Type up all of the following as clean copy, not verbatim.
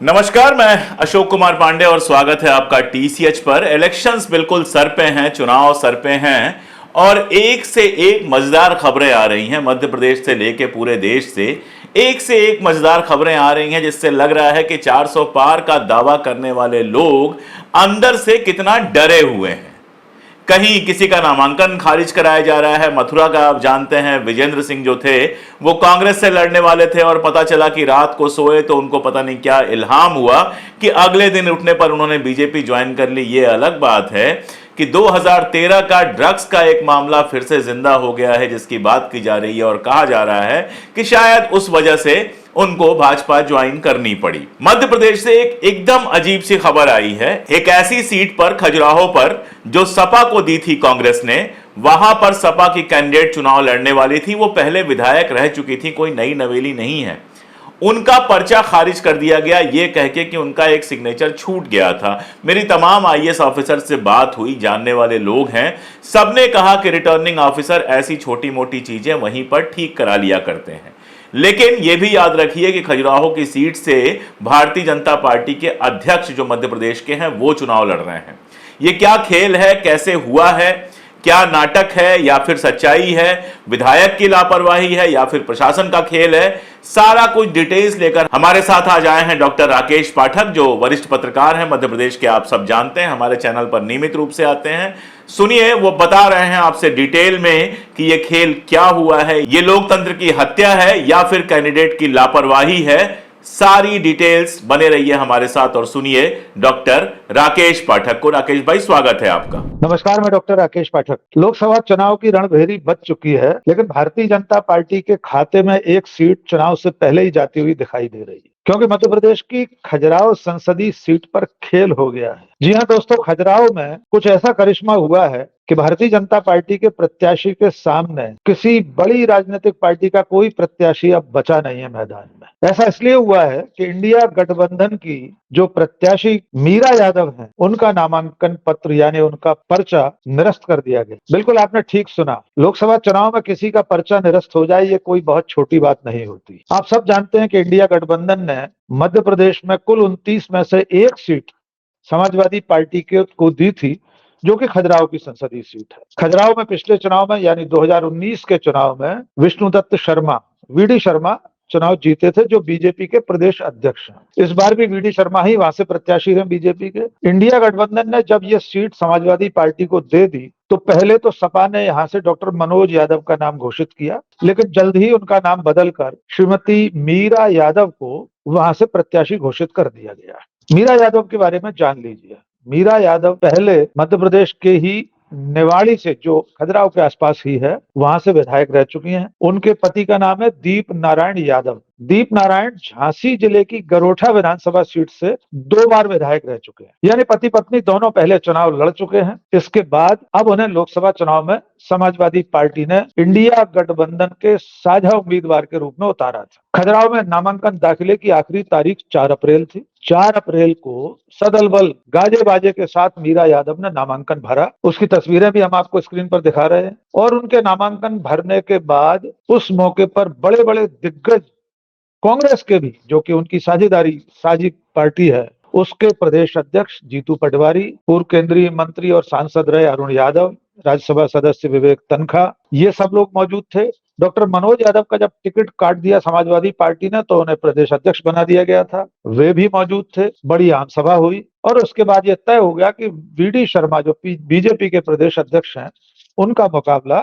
नमस्कार, मैं अशोक कुमार पांडे और स्वागत है आपका टीसीएच पर। इलेक्शंस बिल्कुल सर पे हैं, चुनाव सर पे हैं और एक से एक मजेदार खबरें आ रही हैं। मध्य प्रदेश से लेके पूरे देश से एक मजेदार खबरें आ रही हैं, जिससे लग रहा है कि 400 पार का दावा करने वाले लोग अंदर से कितना डरे हुए हैं। कहीं किसी का नामांकन खारिज कराया जा रहा है। मथुरा का आप जानते हैं, विजेंद्र सिंह जो थे वो कांग्रेस से लड़ने वाले थे और पता चला कि रात को सोए तो उनको पता नहीं क्या इल्हाम हुआ कि अगले दिन उठने पर उन्होंने बीजेपी ज्वाइन कर ली। ये अलग बात है कि 2013 का ड्रग्स का एक मामला फिर से जिंदा हो गया है, जिसकी बात की जा रही है और कहा जा रहा है कि शायद उस वजह से उनको भाजपा ज्वाइन करनी पड़ी। मध्य प्रदेश से एक एकदम अजीब सी खबर आई है। एक ऐसी सीट पर, खजुराहो पर, जो सपा को दी थी कांग्रेस ने, वहां पर सपा की कैंडिडेट चुनाव लड़ने वाली थी। वो पहले विधायक रह चुकी थी, कोई नई नवेली नहीं है। उनका पर्चा खारिज कर दिया गया ये कह के कि उनका एक सिग्नेचर छूट गया था। मेरी तमाम आईएएस ऑफिसर से बात हुई, जानने वाले लोग हैं, सबने कहा कि रिटर्निंग ऑफिसर ऐसी छोटी मोटी चीजें वहीं पर ठीक करा लिया करते हैं। लेकिन यह भी याद रखिए कि खजुराहो की सीट से भारतीय जनता पार्टी के अध्यक्ष जो मध्य प्रदेश के हैं वो चुनाव लड़ रहे हैं। ये क्या खेल है, कैसे हुआ है, क्या नाटक है या फिर सच्चाई है, विधायक की लापरवाही है या फिर प्रशासन का खेल है, सारा कुछ डिटेल्स लेकर हमारे साथ आज आए हैं डॉक्टर राकेश पाठक, जो वरिष्ठ पत्रकार हैं मध्य प्रदेश के। आप सब जानते हैं, हमारे चैनल पर नियमित रूप से आते हैं। सुनिए, वो बता रहे हैं आपसे डिटेल में कि ये खेल क्या हुआ है, ये लोकतंत्र की हत्या है या फिर कैंडिडेट की लापरवाही है। सारी डिटेल्स, बने रहिए हमारे साथ और सुनिए डॉक्टर राकेश पाठक को। राकेश भाई, स्वागत है आपका। नमस्कार, मैं डॉक्टर राकेश पाठक। लोकसभा चुनाव की रणभेरी बच चुकी है, लेकिन भारतीय जनता पार्टी के खाते में एक सीट चुनाव से पहले ही जाती हुई दिखाई दे रही है, क्योंकि मध्य प्रदेश की खजुराहो संसदीय सीट पर खेल हो गया है। जी हाँ दोस्तों, खजुराहो में कुछ ऐसा करिश्मा हुआ है कि भारतीय जनता पार्टी के प्रत्याशी के सामने किसी बड़ी राजनीतिक पार्टी का कोई प्रत्याशी अब बचा नहीं है मैदान में। ऐसा इसलिए हुआ है कि इंडिया गठबंधन की जो प्रत्याशी मीरा यादव हैं, उनका नामांकन पत्र यानी उनका पर्चा निरस्त कर दिया गया। बिल्कुल आपने ठीक सुना, लोकसभा चुनाव में किसी का पर्चा निरस्त हो जाए ये कोई बहुत छोटी बात नहीं होती। आप सब जानते हैं कि इंडिया गठबंधन ने मध्य प्रदेश में कुल 29 में से एक सीट समाजवादी पार्टी को दी थी, जो कि खजुराहो की संसदीय सीट है। खजुराहो में पिछले चुनाव में यानी 2019 के चुनाव में विष्णुदत्त शर्मा, वीडी शर्मा चुनाव जीते थे, जो बीजेपी के प्रदेश अध्यक्ष हैं। इस बार भी वीडी शर्मा ही वहां से प्रत्याशी हैं बीजेपी के। इंडिया गठबंधन ने जब ये सीट समाजवादी पार्टी को दे दी तो पहले तो सपा ने यहां से डॉक्टर मनोज यादव का नाम घोषित किया, लेकिन जल्द ही उनका नाम बदलकर श्रीमती मीरा यादव को वहां से प्रत्याशी घोषित कर दिया गया। मीरा यादव के बारे में जान लीजिए। मीरा यादव पहले मध्य प्रदेश के ही निवाड़ी से, जो खजुराहो के आसपास ही है, वहां से विधायक रह चुकी हैं। उनके पति का नाम है दीप नारायण यादव। दीप नारायण झांसी जिले की गरोठा विधानसभा सीट से 2 बार विधायक रह चुके हैं, यानी पति पत्नी दोनों पहले चुनाव लड़ चुके हैं। इसके बाद अब उन्हें लोकसभा चुनाव में समाजवादी पार्टी ने इंडिया गठबंधन के साझा उम्मीदवार के रूप में उतारा था। खजुराहो में नामांकन दाखिले की आखिरी तारीख 4 अप्रैल थी। 4 अप्रैल को सदल बल गाजे बाजे के साथ मीरा यादव ने नामांकन भरा। उसकी तस्वीरें भी हम आपको स्क्रीन पर दिखा रहे हैं। और उनके नामांकन भरने के बाद उस मौके पर बड़े बड़े दिग्गज कांग्रेस के भी, जो कि उनकी साझी पार्टी है, उसके प्रदेश अध्यक्ष जीतू पटवारी, पूर्व केंद्रीय मंत्री और सांसद रहे अरुण यादव, राज्यसभा सदस्य विवेक तनखा, ये सब लोग मौजूद थे। डॉक्टर मनोज यादव का जब टिकट काट दिया समाजवादी पार्टी ने तो उन्हें प्रदेश अध्यक्ष बना दिया गया था, वे भी मौजूद थे। बड़ी आम सभा हुई और उसके बाद यह तय हो गया कि वीडी शर्मा, जो बीजेपी के प्रदेश अध्यक्ष हैं, उनका मुकाबला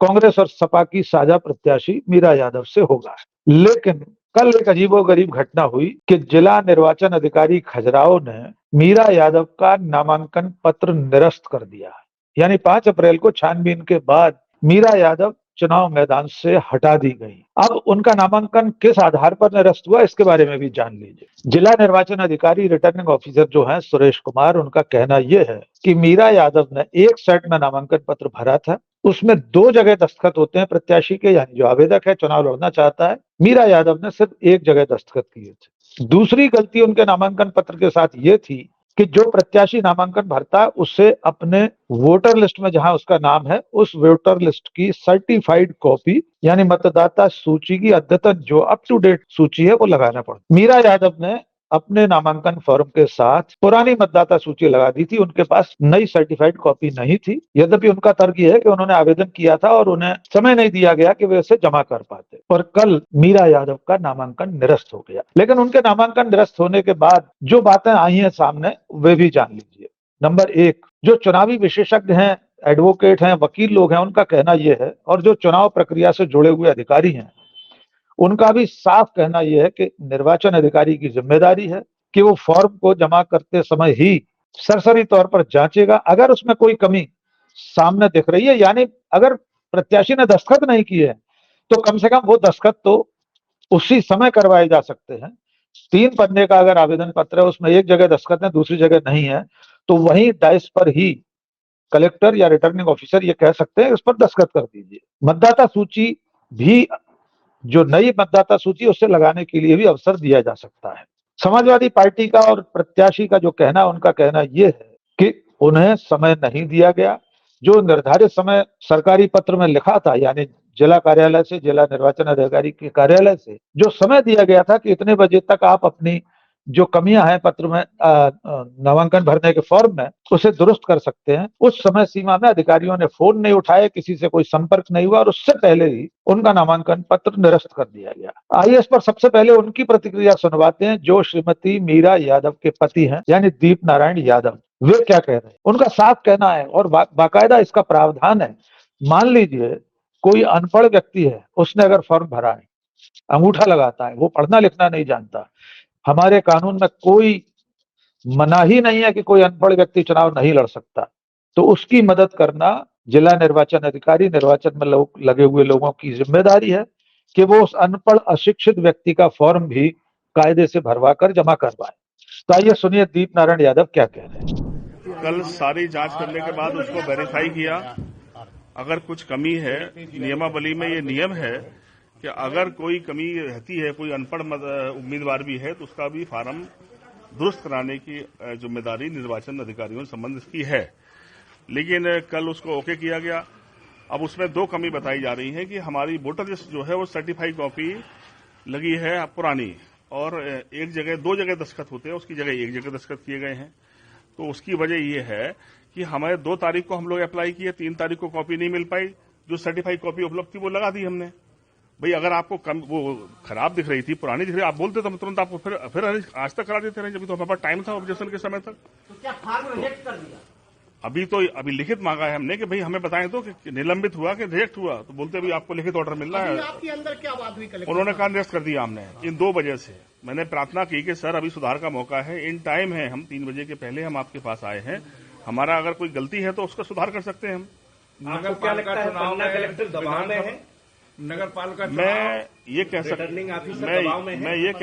कांग्रेस और सपा की साझा प्रत्याशी मीरा यादव से होगा। लेकिन कल एक अजीबोगरीब घटना हुई कि जिला निर्वाचन अधिकारी खजुराहो ने मीरा यादव का नामांकन पत्र निरस्त कर दिया। यानी 5 अप्रैल को छानबीन के बाद मीरा यादव चुनाव मैदान से हटा दी गई। अब उनका नामांकन किस आधार पर निरस्त हुआ, इसके बारे में भी जान लीजिए। जिला निर्वाचन अधिकारी रिटर्निंग ऑफिसर जो हैं सुरेश कुमार, उनका कहना यह है कि मीरा यादव ने एक सेट में नामांकन पत्र भरा था, उसमें 2 जगह दस्तखत होते हैं प्रत्याशी के, यानी जो आवेदक है चुनाव लड़ना चाहता है। मीरा यादव ने सिर्फ एक जगह दस्तखत किए थे। दूसरी गलती उनके नामांकन पत्र के साथ ये थी कि जो प्रत्याशी नामांकन भरता है उसे अपने वोटर लिस्ट में जहां उसका नाम है, उस वोटर लिस्ट की सर्टिफाइड कॉपी यानी मतदाता सूची की अद्यतन जो अप टू डेट सूची है वो लगाना पड़ता। मीरा यादव ने अपने नामांकन फॉर्म के साथ पुरानी मतदाता सूची लगा दी थी। उनके पास नई सर्टिफाइड कॉपी नहीं थी। यद्यपि उनका तर्क यह है कि उन्होंने आवेदन किया था और उन्हें समय नहीं दिया गया कि वे उसे जमा कर पाते, और कल मीरा यादव का नामांकन निरस्त हो गया। लेकिन उनके नामांकन निरस्त होने के बाद जो बातें आई हैं सामने, वे भी जान लीजिए। नंबर एक, जो चुनावी विशेषज्ञ हैं, एडवोकेट हैं, वकील लोग हैं, उनका कहना यह है, और जो चुनाव प्रक्रिया से जुड़े हुए अधिकारी हैं उनका भी साफ कहना यह है कि निर्वाचन अधिकारी की जिम्मेदारी है कि वो फॉर्म को जमा करते समय ही सरसरी तौर पर जांचेगा। अगर उसमें कोई कमी सामने दिख रही है, यानी अगर प्रत्याशी ने दस्तखत नहीं किए हैं, तो कम से कम वो दस्तखत तो उसी समय करवाए जा सकते हैं। 3 पन्ने का अगर आवेदन पत्र है, उसमें एक जगह दस्तखत है, दूसरी जगह नहीं है, तो वहीं डाइस पर ही कलेक्टर या रिटर्निंग ऑफिसर ये कह सकते हैं इस पर दस्तखत कर दीजिए। मतदाता सूची भी, जो नई मतदाता सूची, उससे लगाने के लिए भी अवसर दिया जा सकता है। समाजवादी पार्टी का और प्रत्याशी का जो कहना, उनका कहना यह है कि उन्हें समय नहीं दिया गया। जो निर्धारित समय सरकारी पत्र में लिखा था, यानी जिला कार्यालय से, जिला निर्वाचन अधिकारी के कार्यालय से जो समय दिया गया था कि इतने बजे तक आप अपनी जो कमियां हैं पत्र में, नामांकन भरने के फॉर्म में, उसे दुरुस्त कर सकते हैं, उस समय सीमा में अधिकारियों ने फोन नहीं उठाए, किसी से कोई संपर्क नहीं हुआ, और उससे पहले ही उनका नामांकन पत्र निरस्त कर दिया गया। आइए इस पर सबसे पहले उनकी प्रतिक्रिया सुनवाते हैं, जो श्रीमती मीरा यादव के पति हैं, यानी दीप नारायण यादव। वे क्या कह रहे हैं? उनका साफ कहना है, और बाकायदा इसका प्रावधान है। मान लीजिए कोई अनपढ़ व्यक्ति है, उसने अगर फॉर्म भरा है, अंगूठा लगाता है, वो पढ़ना लिखना नहीं जानता, हमारे कानून में कोई मनाही नहीं है कि कोई अनपढ़ व्यक्ति चुनाव नहीं लड़ सकता, तो उसकी मदद करना जिला निर्वाचन अधिकारी, निर्वाचन में लगे हुए लोगों की जिम्मेदारी है कि वो उस अनपढ़ अशिक्षित व्यक्ति का फॉर्म भी कायदे से भरवा कर जमा करवाए। तो आइए सुनिए दीप नारायण यादव क्या कह रहे हैं। कल सारी जांच करने के बाद उसको वेरीफाई किया। अगर कुछ कमी है, नियमावली में ये नियम है कि अगर कोई कमी रहती है, कोई अनपढ़ उम्मीदवार भी है, तो उसका भी फार्म दुरुस्त कराने की जिम्मेदारी निर्वाचन अधिकारियों से संबंध की है। लेकिन कल उसको ओके किया गया। अब उसमें 2 कमी बताई जा रही है कि हमारी वोटर लिस्ट जो है वो सर्टिफाइड कॉपी लगी है पुरानी, और एक जगह 2 जगह दस्तखत होते हैं, उसकी जगह 1 जगह दस्तखत किए गए हैं। तो उसकी वजह यह है कि हमें 2 तारीख को हम लोग अप्लाई किए, 3 तारीख को कॉपी नहीं मिल पाई। जो सर्टिफाइड कॉपी उपलब्ध थी वो लगा दी हमने। भाई अगर आपको वो खराब दिख रही थी, पुरानी दिख रही, आप बोलते तो हम तुरंत आपको फिर आज तक करा देते रहे, जब तो हमारे पास टाइम था ऑब्जेक्शन के समय तक। तो क्या फार्म रिजेक्ट कर दिया? अभी लिखित मांगा है हमने कि भाई हमें बताएं तो कि निलंबित हुआ कि रिजेक्ट हुआ, तो बोलते भी आपको लिखित ऑर्डर मिल रहा है। आपके अंदर क्या बात हुई कलेक्टर? उन्होंने कहा निरस्त कर दिया हमने इन 2 वजह से। मैंने प्रार्थना की कि सर अभी सुधार का मौका है, इन टाइम है, हम 3 बजे के पहले हम आपके पास आए हैं, हमारा अगर कोई गलती है तो उसका सुधार कर सकते हैं हम। आपको क्या लगता है पन्ना कलेक्टर दबाव में है? नगर पालिका मैं ये कह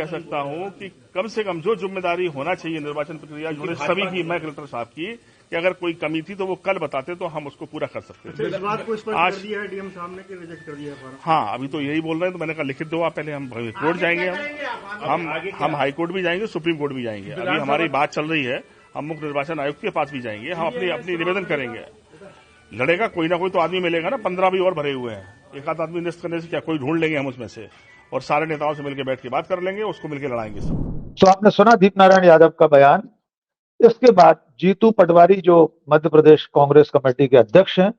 सकता हूं कि कम से कम जो जिम्मेदारी होना चाहिए निर्वाचन प्रक्रिया जुड़े सभी की, मैं कलेक्टर साहब की, कि अगर कोई कमी थी तो वो कल बताते तो हम उसको पूरा कर सकते थे। इस बात को स्पष्ट कर दिया है डीएम साहब ने कि रिजेक्ट कर दिया है। हाँ, अभी तो यही बोल रहे हैं, तो मैंने कहा लिखित दो आप, पहले हम कोर्ट जाएंगे, हम हाई कोर्ट भी जाएंगे, सुप्रीम कोर्ट भी जाएंगे। अभी हमारी बात चल रही है, हम मुख्य निर्वाचन आयुक्त के पास भी जाएंगे, हम अपनी निवेदन करेंगे। लड़ेगा कोई ना कोई तो आदमी मिलेगा ना, 15 भी और भरे हुए हैं, एक आध आदमी निरस्त करने से क्या, कोई ढूंढ लेंगे हम उसमें से, और सारे नेताओं से मिलकर बैठ के बात कर लेंगे, उसको मिलकर लड़ाएंगे सब। तो आपने सुना दीप नारायण यादव का बयान। इसके बाद जीतू पटवारी, जो मध्य प्रदेश कांग्रेस कमेटी के अध्यक्ष हैं,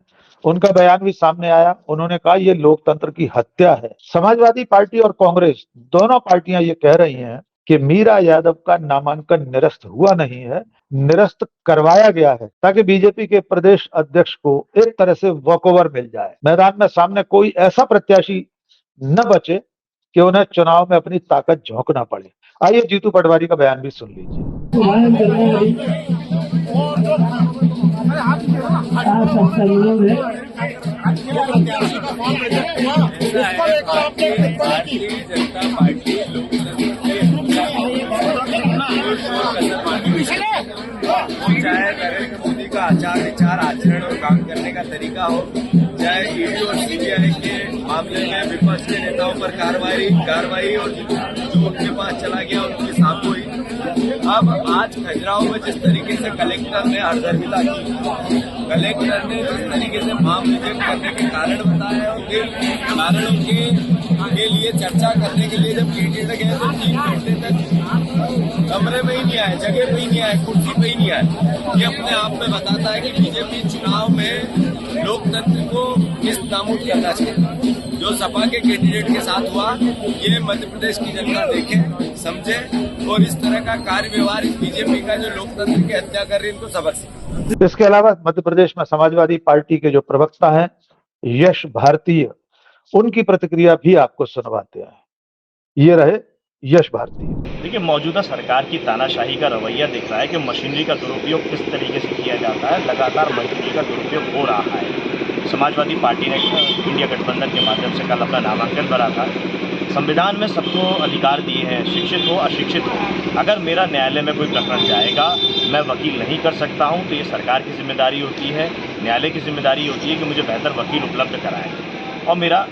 उनका बयान भी सामने आया। उन्होंने कहा यह लोकतंत्र की हत्या है। समाजवादी पार्टी और कांग्रेस दोनों पार्टियां ये कह रही हैं कि मीरा यादव का नामांकन निरस्त हुआ नहीं है, निरस्त करवाया गया है, ताकि बीजेपी के प्रदेश अध्यक्ष को एक तरह से वॉकओवर मिल जाए, मैदान में सामने कोई ऐसा प्रत्याशी न बचे कि उन्हें चुनाव में अपनी ताकत झोंकना पड़े। आइए जीतू पटवारी का बयान भी सुन लीजिए। चाहे नरेंद्र मोदी का आचार विचार आचरण और काम करने का तरीका हो, चाहे ईडी और सीबीआई के मामले में विपक्ष के नेताओं पर कार्रवाई और जो उनके पास चला गया उनकी साफ हुई। अब आज खजुराहो में जिस तरीके से कलेक्टर ने हरदर्मिता की, कलेक्टर ने जिस तरीके से फॉर्म रिजेक्ट करने के कारण बताया और फिर कारणों के लिए चर्चा करने के लिए जब कैंडिडेट गए तो 3 घंटे तक कमरे में ही नहीं आए, जगह पे ही नहीं आए, कुर्सी पे ही नहीं आए। ये अपने आप में बताता है कि बीजेपी चुनाव में लोकतंत्र को किस नामुद करना चाहिए। जो सपा के कैंडिडेट के साथ हुआ, ये मध्य प्रदेश की जनता देखे, समझे और इस तरह का कार्य व्यवहार बीजेपी का जो लोकतंत्र की हत्या कर रही है, इनको सबक सीखे। इसके अलावा मध्य प्रदेश में समाजवादी पार्टी के जो प्रवक्ता हैं यश भारतीय, उनकी प्रतिक्रिया भी आपको सुनवाते हैं। ये रहे यश भारतीय। देखिए, मौजूदा सरकार की तानाशाही का रवैया दिख रहा है कि मशीनरी का दुरुपयोग किस तरीके से किया जाता है। लगातार मशीनरी का दुरुपयोग हो रहा है। समाजवादी पार्टी ने इंडिया गठबंधन के माध्यम से कल अपना नामांकन भरा था। संविधान में सबको अधिकार दिए हैं, शिक्षित हो अशिक्षित हो। अगर मेरा न्यायालय में कोई प्रकरण जाएगा, मैं वकील नहीं कर सकता हूं, तो ये सरकार की जिम्मेदारी होती है, न्यायालय की जिम्मेदारी होती है कि मुझे बेहतर वकील उपलब्ध कराएं और मेरा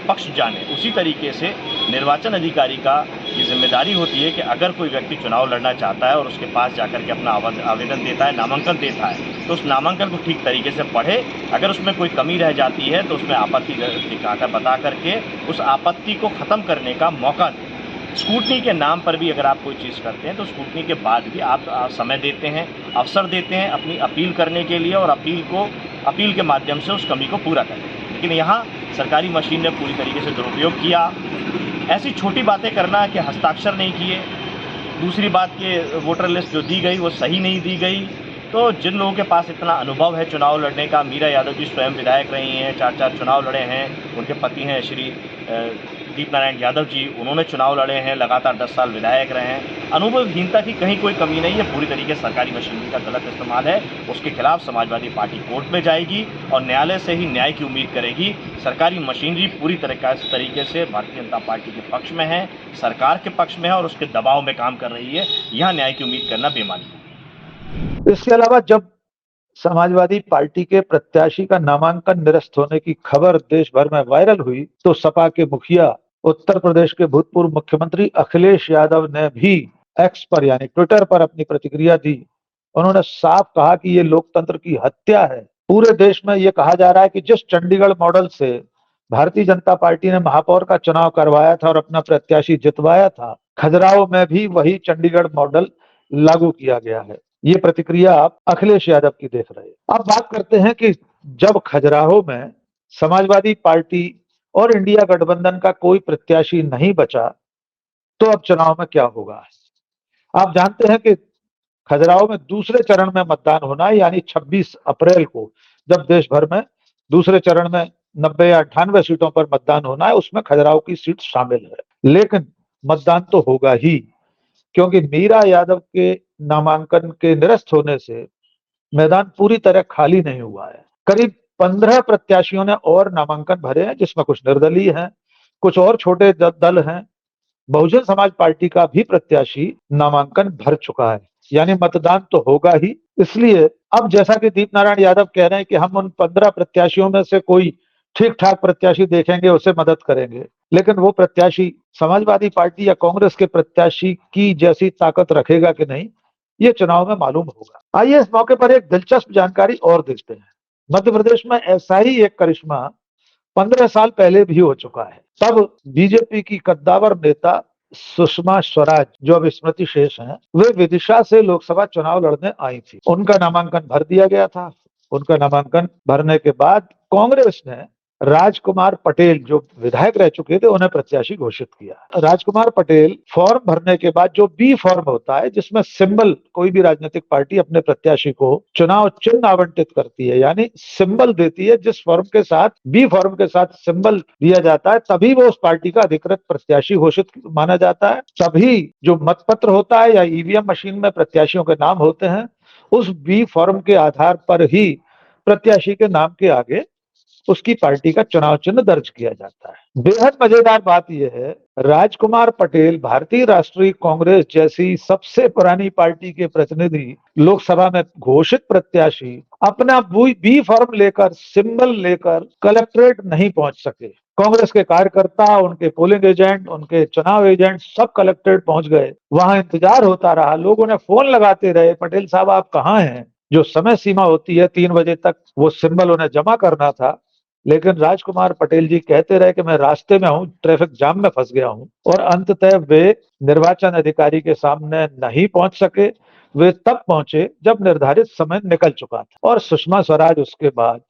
पक्ष जाने। उसी तरीके से निर्वाचन अधिकारी का ये जिम्मेदारी होती है कि अगर कोई व्यक्ति चुनाव लड़ना चाहता है और उसके पास जाकर के अपना आवेदन देता है, नामांकन देता है, तो उस नामांकन को ठीक तरीके से पढ़े। अगर उसमें कोई कमी रह जाती है तो उसमें आपत्ति दिखाकर बता करके उस आपत्ति को ख़त्म करने का मौका दें। स्क्रूटनी के नाम पर भी अगर आप कोई चीज़ करते हैं तो स्क्रूटनी के बाद भी आप समय देते हैं, अवसर देते हैं अपनी अपील करने के लिए और अपील के माध्यम से उस कमी को पूरा करें। लेकिन यहाँ सरकारी मशीन ने पूरी तरीके से दुरुपयोग किया। ऐसी छोटी बातें करना कि हस्ताक्षर नहीं किए, दूसरी बात कि वोटर लिस्ट जो दी गई वो सही नहीं दी गई। तो जिन लोगों के पास इतना अनुभव है चुनाव लड़ने का, मीरा यादव जी स्वयं विधायक रही हैं, 4 चुनाव लड़े हैं, उनके पति हैं श्री दीप नारायण यादव जी, उन्होंने चुनाव लड़े हैं, लगातार 10 साल विधायक रहे हैं। अनुभवहीनता की कहीं कोई कमी नहीं है, पूरी तरीके से सरकारी मशीनरी का गलत इस्तेमाल है। उसके खिलाफ समाजवादी पार्टी कोर्ट में जाएगी और न्यायालय से ही न्याय की उम्मीद करेगी। सरकारी मशीनरी पूरी तरीके से भारतीय जनता पार्टी के पक्ष में है, सरकार के पक्ष में है और उसके दबाव में काम कर रही है। यहाँ न्याय की उम्मीद करना बेमानी है। इसके अलावा जब समाजवादी पार्टी के प्रत्याशी का नामांकन निरस्त होने की खबर देश भर में वायरल हुई, तो सपा के मुखिया उत्तर प्रदेश के भूतपूर्व मुख्यमंत्री अखिलेश यादव ने भी एक्स पर यानी ट्विटर पर अपनी प्रतिक्रिया दी। उन्होंने साफ कहा कि ये लोकतंत्र की हत्या है। पूरे देश में ये कहा जा रहा है कि जिस चंडीगढ़ मॉडल से भारतीय जनता पार्टी ने महापौर का चुनाव करवाया था और अपना प्रत्याशी जितवाया था, खजुराहो में भी वही चंडीगढ़ मॉडल लागू किया गया है। ये प्रतिक्रिया आप अखिलेश यादव की देख रहे हैं। अब बात करते हैं कि जब खजुराहो में समाजवादी पार्टी और इंडिया गठबंधन का कोई प्रत्याशी नहीं बचा, तो अब चुनाव में क्या होगा। आप जानते हैं कि खजुराहो में दूसरे चरण में मतदान होना है, यानी 26 अप्रैल को जब देश भर में दूसरे चरण में 90 या 98 सीटों पर मतदान होना है, उसमें खजुराहो की सीट शामिल है। लेकिन मतदान तो होगा ही, क्योंकि मीरा यादव के नामांकन के निरस्त होने से मैदान पूरी तरह खाली नहीं हुआ है। करीब 15 प्रत्याशियों ने और नामांकन भरे हैं, जिसमें कुछ निर्दलीय हैं, कुछ और छोटे दल हैं। बहुजन समाज पार्टी का भी प्रत्याशी नामांकन भर चुका है, यानी मतदान तो होगा ही। इसलिए अब जैसा कि दीप नारायण यादव कह रहे हैं कि हम उन 15 प्रत्याशियों में से कोई ठीक ठाक प्रत्याशी देखेंगे, उसे मदद करेंगे, लेकिन वो प्रत्याशी समाजवादी पार्टी या कांग्रेस के प्रत्याशी की जैसी ताकत रखेगा कि नहीं, ये चुनाव में मालूम होगा। आइए इस मौके पर एक दिलचस्प जानकारी और देखते हैं। मध्य प्रदेश में ऐसा ही एक करिश्मा 15 साल पहले भी हो चुका है। तब बीजेपी की कद्दावर नेता सुषमा स्वराज, जो अब स्मृति शेष हैं, वे विदिशा से लोकसभा चुनाव लड़ने आई थी। उनका नामांकन भर दिया गया था। उनका नामांकन भरने के बाद कांग्रेस ने राजकुमार पटेल, जो विधायक रह चुके थे, उन्हें प्रत्याशी घोषित किया। राजकुमार पटेल फॉर्म भरने के बाद जो बी फॉर्म होता है, जिसमें सिंबल, कोई भी राजनीतिक पार्टी अपने प्रत्याशी को चुनाव चिन्ह आवंटित करती है, यानी सिंबल देती है, जिस फॉर्म के साथ बी फॉर्म के साथ सिंबल दिया जाता है, तभी वो उस पार्टी का अधिकृत प्रत्याशी घोषित माना जाता है। तभी जो मतपत्र होता है या ईवीएम मशीन में प्रत्याशियों के नाम होते हैं, उस बी फॉर्म के आधार पर ही प्रत्याशी के नाम के आगे उसकी पार्टी का चुनाव चिन्ह दर्ज किया जाता है। बेहद मजेदार बात यह है, राजकुमार पटेल भारतीय राष्ट्रीय कांग्रेस जैसी सबसे पुरानी पार्टी के प्रतिनिधि, लोकसभा में घोषित प्रत्याशी अपना बी फॉर्म लेकर, सिंबल लेकर कलेक्ट्रेट नहीं पहुंच सके। कांग्रेस के कार्यकर्ता, उनके पोलिंग एजेंट, उनके चुनाव एजेंट सब कलेक्ट्रेट पहुंच गए। वहां इंतजार होता रहा, लोगों ने फोन लगाते रहे, पटेल साहब आप कहाँ हैं? जो समय सीमा होती है 3 बजे तक वो सिंबल उन्हें जमा करना था, लेकिन राजकुमार पटेल जी कहते रहे कि मैं रास्ते में हूं, ट्रैफिक जाम में फंस गया हूं, और अंततः वे निर्वाचन अधिकारी के सामने नहीं पहुंच सके। वे तब पहुंचे जब निर्धारित समय निकल चुका था, और सुषमा स्वराज उसके बाद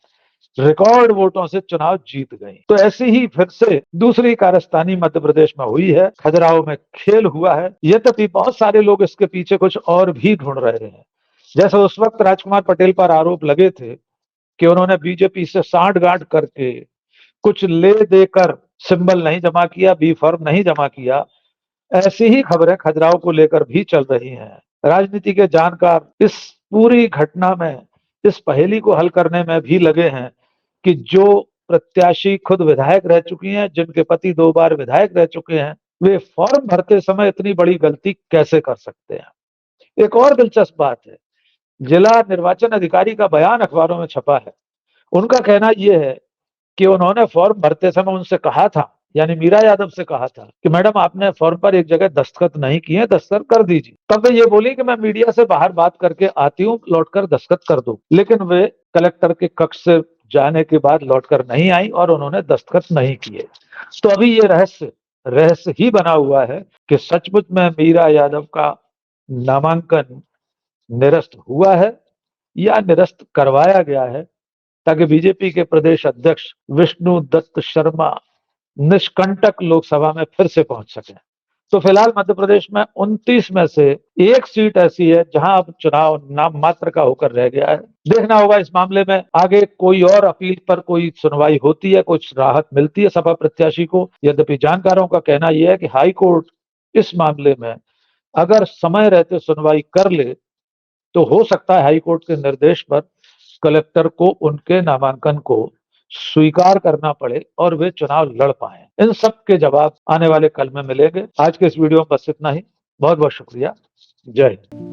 रिकॉर्ड वोटों से चुनाव जीत गई। तो ऐसी ही फिर से दूसरी कारस्तानी मध्य प्रदेश में हुई है, खजुराहो में खेल हुआ है। यद्यपि बहुत सारे लोग इसके पीछे कुछ और भी ढूंढ रहे हैं। जैसे उस वक्त राजकुमार पटेल पर आरोप लगे थे कि उन्होंने बीजेपी से सांठ-गांठ करके कुछ ले देकर सिंबल नहीं जमा किया, बी फॉर्म नहीं जमा किया, ऐसी ही खबरें खजुराहो को लेकर भी चल रही हैं। राजनीति के जानकार इस पूरी घटना में, इस पहेली को हल करने में भी लगे हैं कि जो प्रत्याशी खुद विधायक रह चुकी हैं, जिनके पति 2 बार विधायक रह चुके हैं, वे फॉर्म भरते समय इतनी बड़ी गलती कैसे कर सकते हैं। एक और दिलचस्प बात है, जिला निर्वाचन अधिकारी का बयान अखबारों में छपा है। उनका कहना यह है कि उन्होंने फॉर्म भरते समय उनसे कहा था, यानी मीरा यादव से कहा था कि मैडम आपने फॉर्म पर एक जगह दस्तखत नहीं किए, दस्तखत कर दीजिए। तब वे ये बोली कि मैं मीडिया से बाहर बात करके आती हूँ, लौटकर दस्तखत कर दो। लेकिन वे कलेक्टर के कक्ष से जाने के बाद लौटकर नहीं आई और उन्होंने दस्तखत नहीं किए। तो अभी ये रहस्य ही बना हुआ है कि सचमुच में मीरा यादव का नामांकन निरस्त हुआ है या निरस्त करवाया गया है, ताकि बीजेपी के प्रदेश अध्यक्ष विष्णु दत्त शर्मा निष्कंटक लोकसभा में फिर से पहुंच सके। तो फिलहाल मध्य प्रदेश में 29 में से एक सीट ऐसी है जहां अब चुनाव नाम मात्र का होकर रह गया है। देखना होगा इस मामले में आगे कोई और अपील पर कोई सुनवाई होती है, कुछ राहत मिलती है सपा प्रत्याशी को। यद्यपि जानकारों का कहना यह है कि हाई कोर्ट इस मामले में अगर समय रहते सुनवाई कर ले तो हो सकता है हाई कोर्ट के निर्देश पर कलेक्टर को उनके नामांकन को स्वीकार करना पड़े और वे चुनाव लड़ पाए। इन सब के जवाब आने वाले कल में मिलेंगे। आज के इस वीडियो में बस इतना ही। बहुत बहुत शुक्रिया। जय हिंद।